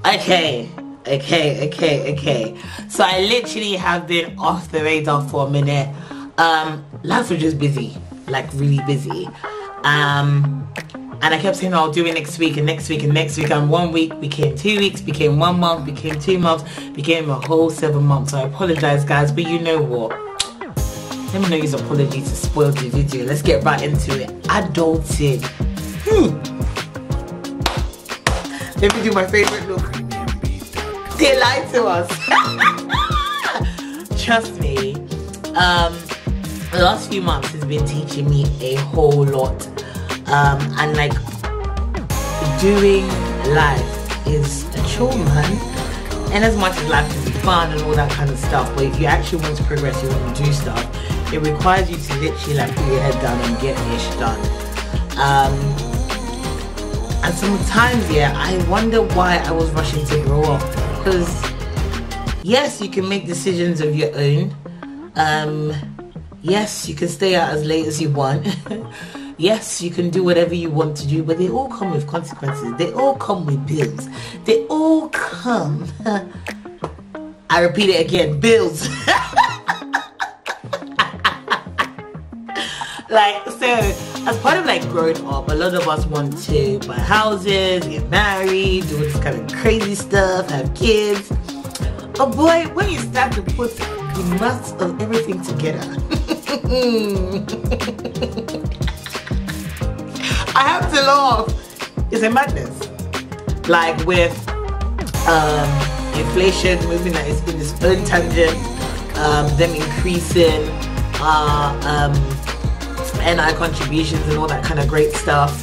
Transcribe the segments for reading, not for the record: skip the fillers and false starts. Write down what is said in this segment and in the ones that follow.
Okay. So I literally have been off the radar for a minute. Life was just busy, like really busy. And I kept saying, I'll do it next week and next week and next week. And 1 week became 2 weeks, became 1 month, became 2 months, became a whole 7 months. So I apologize, guys, but you know what? Let me know his apology to spoil the video. Let's get right into it. Adulting. Let me do my favorite look. They lied to us. Trust me. The last few months has been teaching me a whole lot. And like, doing life is a chore, man. And as much as life can be fun and all that kind of stuff, but if you actually want to progress, you want to do stuff, it requires you to literally like put your head down and get ish done. And sometimes, yeah, I wonder why I was rushing to grow up. Because yes, you can make decisions of your own. Yes, you can stay out as late as you want. Yes, you can do whatever you want to do, but they all come with consequences. They all come with bills. They all come. I repeat it again, bills. Like, so as part of like growing up, a lot of us want to buy houses, get married, do this kind of crazy stuff, have kids. But boy, when you start to put the maths of everything together, I have to laugh. It's a madness. Like with inflation moving at its own tangent, them increasing NI contributions and all that kind of great stuff.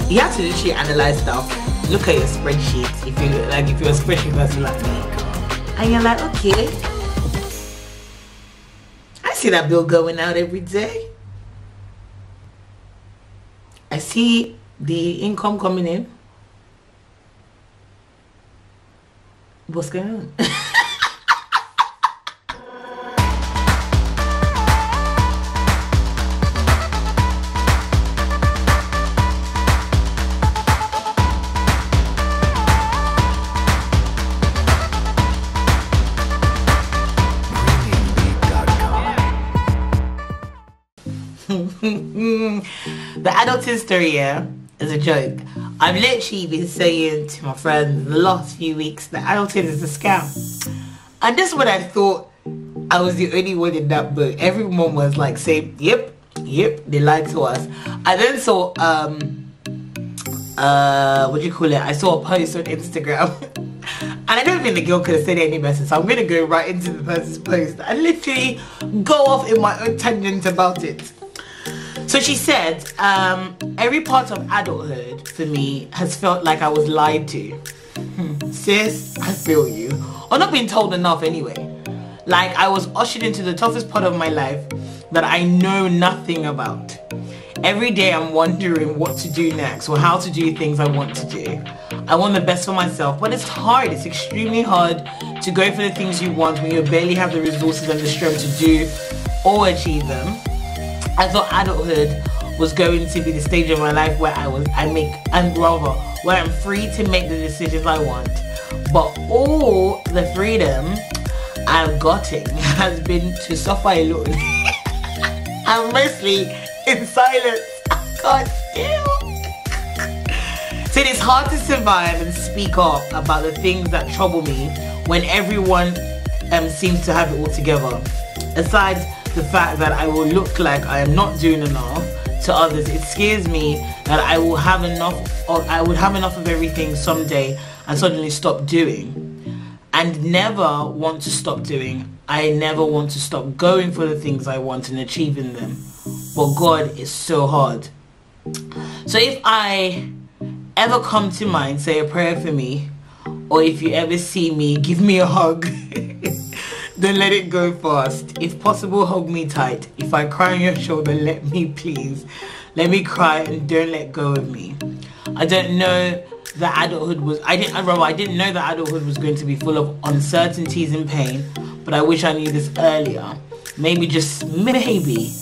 You have to literally analyze stuff. Look at your spreadsheet if you're a spreadsheet person like me, and you're like, okay, I see that bill going out every day. I see the income coming in. What's going on? The adulting story here is a joke. I've literally been saying to my friends the last few weeks that adulting is a scam. And this is what I thought I was the only one in that boat. Everyone was like saying, yep, they lied to us. I then saw, what do you call it? I saw a post on Instagram. And I don't think the girl could have said it any better. So I'm going to go right into the person's post and literally go off in my own tangent about it. So she said, every part of adulthood for me has felt like I was lied to. Sis, I feel you. Or not being told enough anyway. Like I was ushered into the toughest part of my life that I know nothing about. Every day I'm wondering what to do next or how to do things I want to do. I want the best for myself, but it's hard. It's extremely hard to go for the things you want when you barely have the resources and the strength to do or achieve them. I thought adulthood was going to be the stage of my life where where I'm free to make the decisions I want. But all the freedom I've gotten has been to suffer alone. And mostly in silence. God damn. So it is hard to survive and speak up about the things that trouble me when everyone seems to have it all together. Aside the fact that I will look like I am not doing enough to others, it scares me that I will have enough, or I would have enough of everything someday and suddenly stop doing. And never want to stop doing. I never want to stop going for the things I want and achieving them. But God is so hard. So if I ever come to mind, say a prayer for me, or if you ever see me, give me a hug. Don't let it go fast. If possible, hug me tight. If I cry on your shoulder, let me please. Let me cry and don't let go of me. I don't know that adulthood was, I didn't know that adulthood was going to be full of uncertainties and pain, but I wish I knew this earlier. Maybe, just maybe,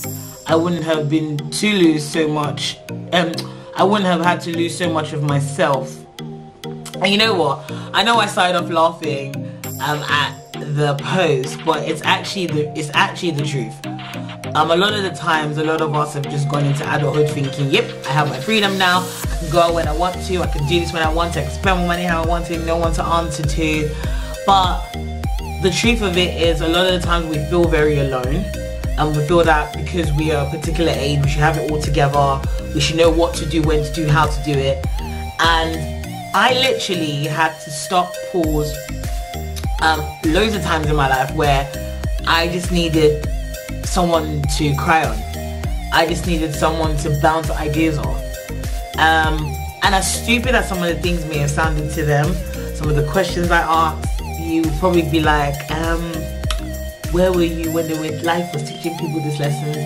I wouldn't have been to lose so much. I I wouldn't have had to lose so much of myself. And you know what? I know I started off laughing at the post, but it's actually the truth. A lot of the times, a lot of us have just gone into adulthood thinking, yep, I have my freedom now, I can go out when I want to, I can do this when I want to, I can spend my money how I want to, no one to answer to. But the truth of it is, a lot of the times we feel very alone, and we feel that because we are a particular age, we should have it all together, we should know what to do, when to do, how to do it. And I literally had to stop, pause, loads of times in my life where I just needed someone to cry on. I just needed someone to bounce ideas off. And as stupid as some of the things may have sounded to them, some of the questions I asked, you would probably be like, where were you when life was teaching people these lessons?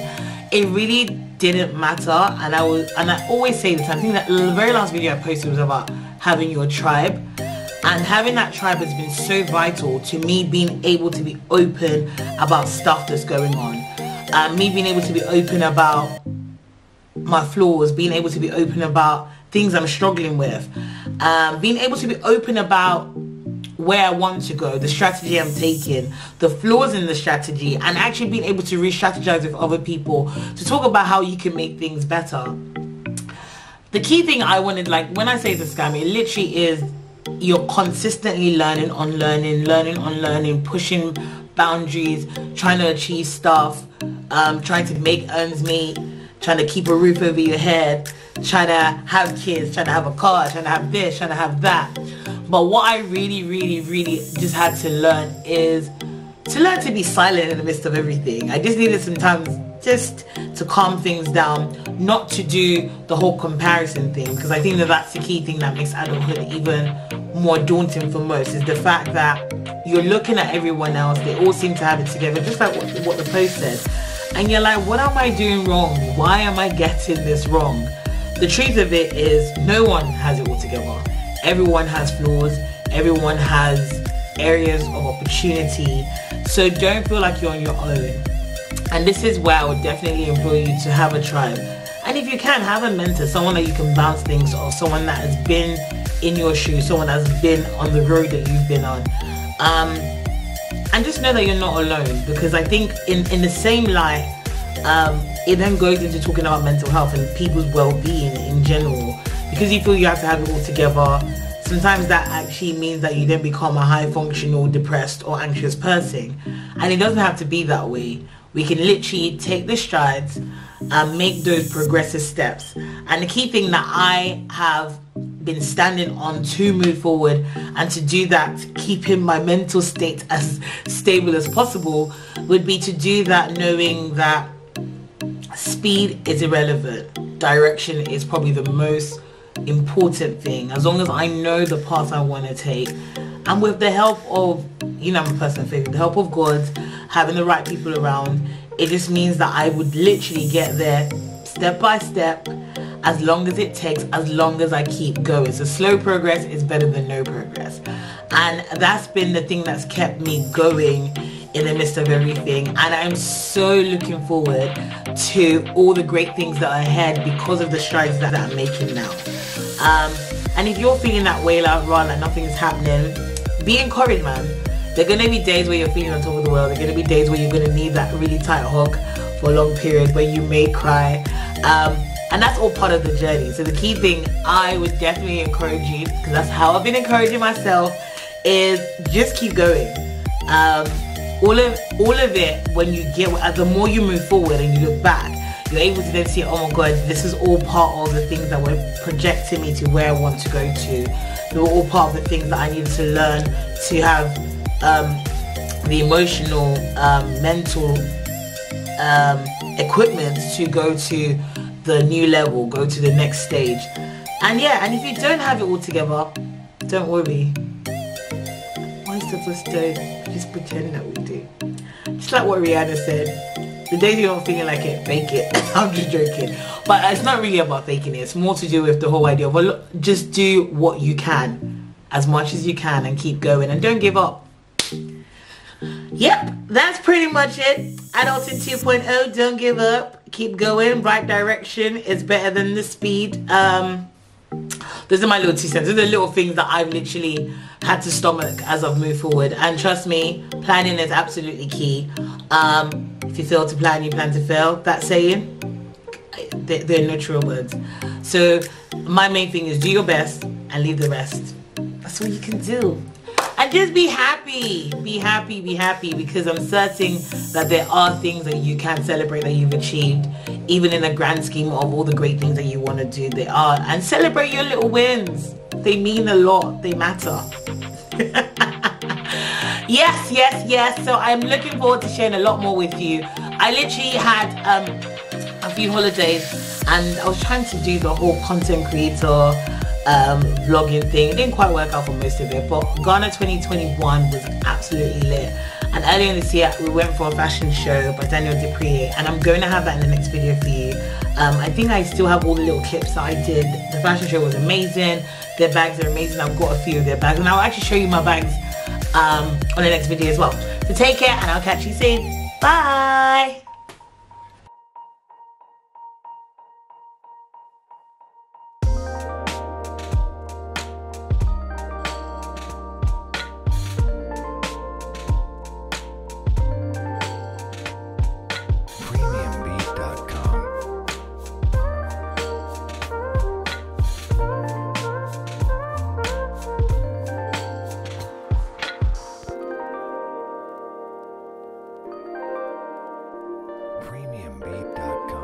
It really didn't matter. And I always say this, I think that the very last video I posted was about having your tribe. And having that tribe has been so vital to me being able to be open about stuff that's going on. Me being able to be open about my flaws, being able to be open about things I'm struggling with, being able to be open about where I want to go, the strategy I'm taking, the flaws in the strategy, and actually being able to re-strategize with other people to talk about how you can make things better. The key thing I wanted, like when I say it's a scam, it literally is you're consistently learning, unlearning, pushing boundaries, trying to achieve stuff, trying to make ends meet, trying to keep a roof over your head, trying to have kids, trying to have a car, trying to have this, trying to have that. But what I really just had to learn is to learn to be silent in the midst of everything. I just needed some time just to calm things down, not to do the whole comparison thing, because I think that that's the key thing that makes adulthood even more daunting for most, is the fact that you're looking at everyone else, they all seem to have it together, just like what the post said, and you're like, what am I doing wrong? Why am I getting this wrong? The truth of it is, no one has it all together. Everyone has flaws, everyone has areas of opportunity, so don't feel like you're on your own. And this is where I would definitely implore you to have a tribe. And if you can, have a mentor, someone that you can bounce things off, someone that has been in your shoes, someone that has been on the road that you've been on. And just know that you're not alone, because I think in the same light, it then goes into talking about mental health and people's well-being in general. Because you feel you have to have it all together, sometimes that actually means that you then become a high-functional, depressed or anxious person. And it doesn't have to be that way. We can literally take the strides and make those progressive steps. And the key thing that I have been standing on to move forward and to do that, keeping my mental state as stable as possible, would be to do that knowing that speed is irrelevant. Direction is probably the most important thing. As long as I know the path I want to take, and with the help of, you know, I'm a person of faith, with the help of God, having the right people around, it just means that I would literally get there step by step, as long as it takes, as long as I keep going. So slow progress is better than no progress. And that's been the thing that's kept me going in the midst of everything. And I'm so looking forward to all the great things that are ahead because of the strides that I'm making now. And if you're feeling that way, like nothing's happening, be encouraged, man. There are going to be days where you're feeling on top of the world. There are going to be days where you're going to need that really tight hug for a long period, where you may cry. And that's all part of the journey. So the key thing I would definitely encourage you, because that's how I've been encouraging myself, is just keep going. All of it, when you get, the more you move forward and you look back, you're able to then see, oh my God, this is all part of the things that were projecting me to where I want to go to. They were all part of the things that I needed to learn to have the emotional, mental equipment to go to the new level, go to the next stage. And yeah, and if you don't have it all together, don't worry. Most of us don't. Just pretend that we do. Just like what Rihanna said, the days you're not feeling like it, fake it. I'm just joking. But it's not really about faking it. It's more to do with the whole idea of, well, look, just do what you can, as much as you can, and keep going, and don't give up. Yep, that's pretty much it. Adulting 2.0, don't give up. keep going, right direction is better than the speed. Those are my little 2 cents. Those are the little things that I've literally had to stomach as I've moved forward. And trust me, planning is absolutely key. If you fail to plan, you plan to fail. That saying, they're neutral words. So my main thing is do your best and leave the rest. That's all you can do. And just be happy, be happy, be happy, because I'm certain that there are things that you can celebrate that you've achieved, even in the grand scheme of all the great things that you want to do. They are, and celebrate your little wins. They mean a lot. They matter. Yes, yes, yes. So I'm looking forward to sharing a lot more with you. I literally had a few holidays, and I was trying to do the whole content creator vlogging thing. It didn't quite work out for most of it, but Ghana 2021 was absolutely lit. And earlier in this year we went for a fashion show by Daniel Dupree, and I'm going to have that in the next video for you. I think I still have all the little clips that I did. The fashion show was amazing. Their bags are amazing. I've got a few of their bags, and I'll actually show you my bags on the next video as well. So take care, and I'll catch you soon. Bye. Premiumbeat.com